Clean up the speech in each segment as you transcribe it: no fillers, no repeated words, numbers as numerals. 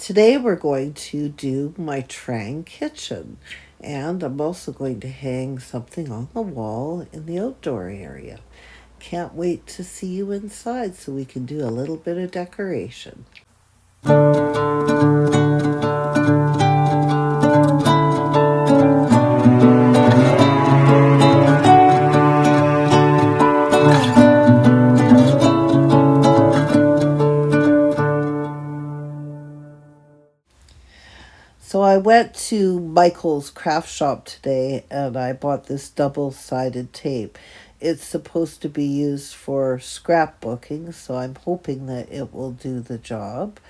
Today we're going to do my Triang kitchen, and I'm also going to hang something on the wall in the outdoor area. Can't wait to see you inside so we can do a little bit of decoration. So I went to Michael's craft shop today and I bought this double-sided tape. It's supposed to be used for scrapbooking, so I'm hoping that it will do the job.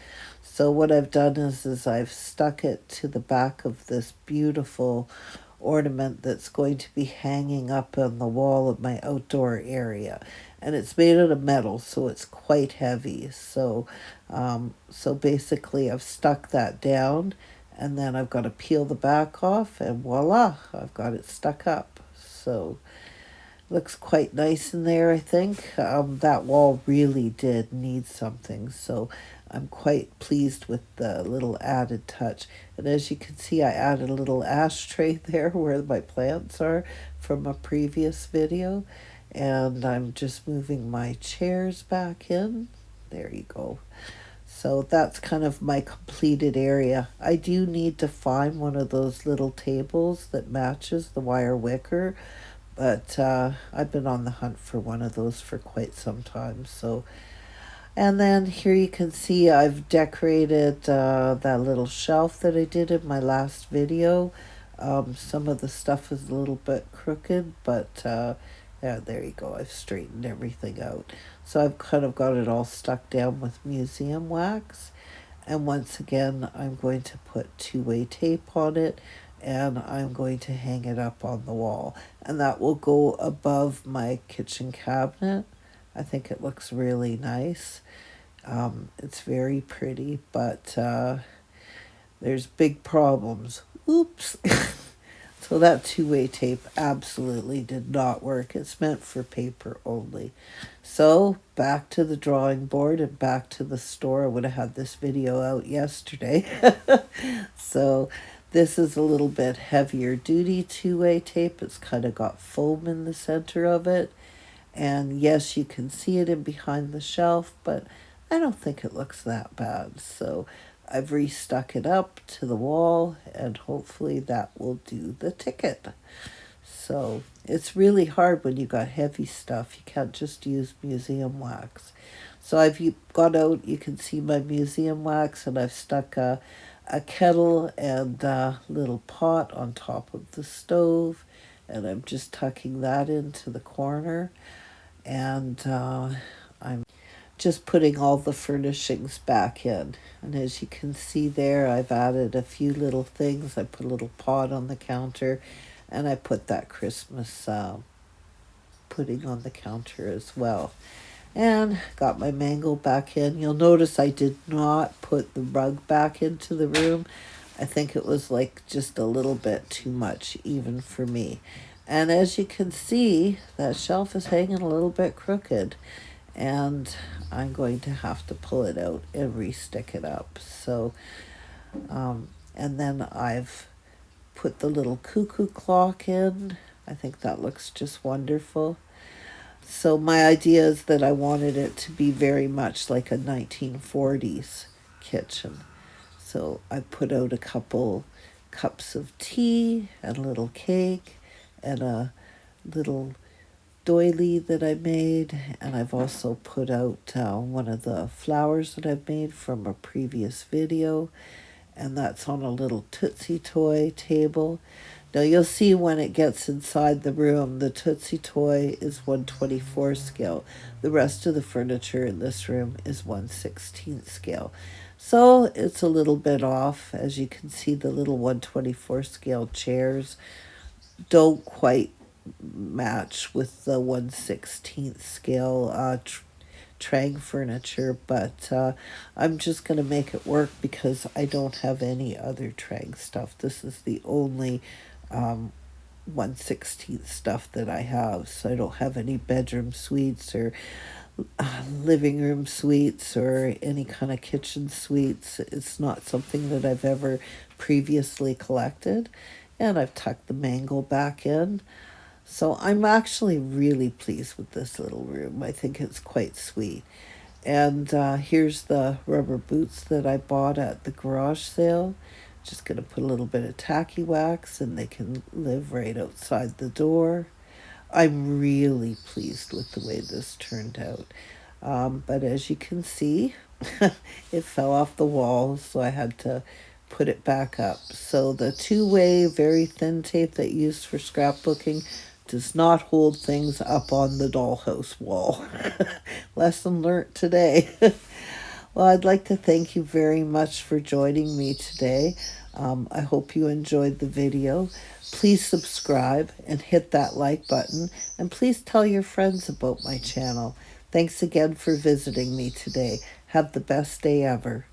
So what I've done is I've stuck it to the back of this beautiful ornament that's going to be hanging up on the wall of my outdoor area. And it's made out of metal, so it's quite heavy. So basically I've stuck that down, and then I've got to peel the back off, and voila, I've got it stuck up. So looks quite nice in there, I think. That wall really did need something, so I'm quite pleased with the little added touch. And as you can see, I added a little ashtray there where my plants are from a previous video. And I'm just moving my chairs back in. There you go. So that's kind of my completed area. I do need to find one of those little tables that matches the wire wicker, but I've been on the hunt for one of those for quite some time. So, and then here you can see I've decorated that little shelf that I did in my last video. Some of the stuff is a little bit crooked, but yeah, there you go. I've straightened everything out. So I've kind of got it all stuck down with museum wax. And once again, I'm going to put two-way tape on it, and I'm going to hang it up on the wall. And that will go above my kitchen cabinet. I think it looks really nice. It's very pretty, but there's big problems. Oops. So that two-way tape absolutely did not work. It's meant for paper only. So back to the drawing board and back to the store. I would have had this video out yesterday. So this is a little bit heavier duty two-way tape. It's kind of got foam in the center of it. And yes, you can see it in behind the shelf, but I don't think it looks that bad. So I've restuck it up to the wall, and hopefully that will do the ticket. So it's really hard when you got heavy stuff. You can't just use museum wax. So I've got out, you can see my museum wax, and I've stuck a kettle and a little pot on top of the stove, and I'm just tucking that into the corner. And I'm just putting all the furnishings back in. And as you can see there, I've added a few little things. I put a little pot on the counter, and I put that Christmas pudding on the counter as well. And got my mango back in. You'll notice I did not put the rug back into the room. I think it was like just a little bit too much even for me. And as you can see, that shelf is hanging a little bit crooked, and I'm going to have to pull it out and re-stick it up. So, and then I've put the little cuckoo clock in. I think that looks just wonderful. So my idea is that I wanted it to be very much like a 1940s kitchen. So I put out a couple cups of tea and a little cake and a little doily that I made, and I've also put out one of the flowers that I've made from a previous video, and that's on a little Tootsie Toy table. Now you'll see when it gets inside the room, the Tootsie Toy is 1/24 scale. The rest of the furniture in this room is 1/16 scale. So it's a little bit off. As you can see, the little 1/24 scale chairs don't quite match with the 1/16 scale Triang furniture, but I'm just going to make it work because I don't have any other Triang stuff. This is the only 1/16 stuff that I have, so I don't have any bedroom suites or living room suites or any kind of kitchen suites. It's not something that I've ever previously collected. And I've tucked the mangle back in. So I'm actually really pleased with this little room. I think it's quite sweet. And here's the rubber boots that I bought at the garage sale. Just going to put a little bit of tacky wax and they can live right outside the door. I'm really pleased with the way this turned out. But as you can see, it fell off the wall, so I had to put it back up. So the two-way, very thin tape that you use for scrapbooking does not hold things up on the dollhouse wall. Lesson learnt today. Well, I'd like to thank you very much for joining me today. I hope you enjoyed the video. Please subscribe and hit that like button, and please tell your friends about my channel. Thanks again for visiting me today. Have the best day ever.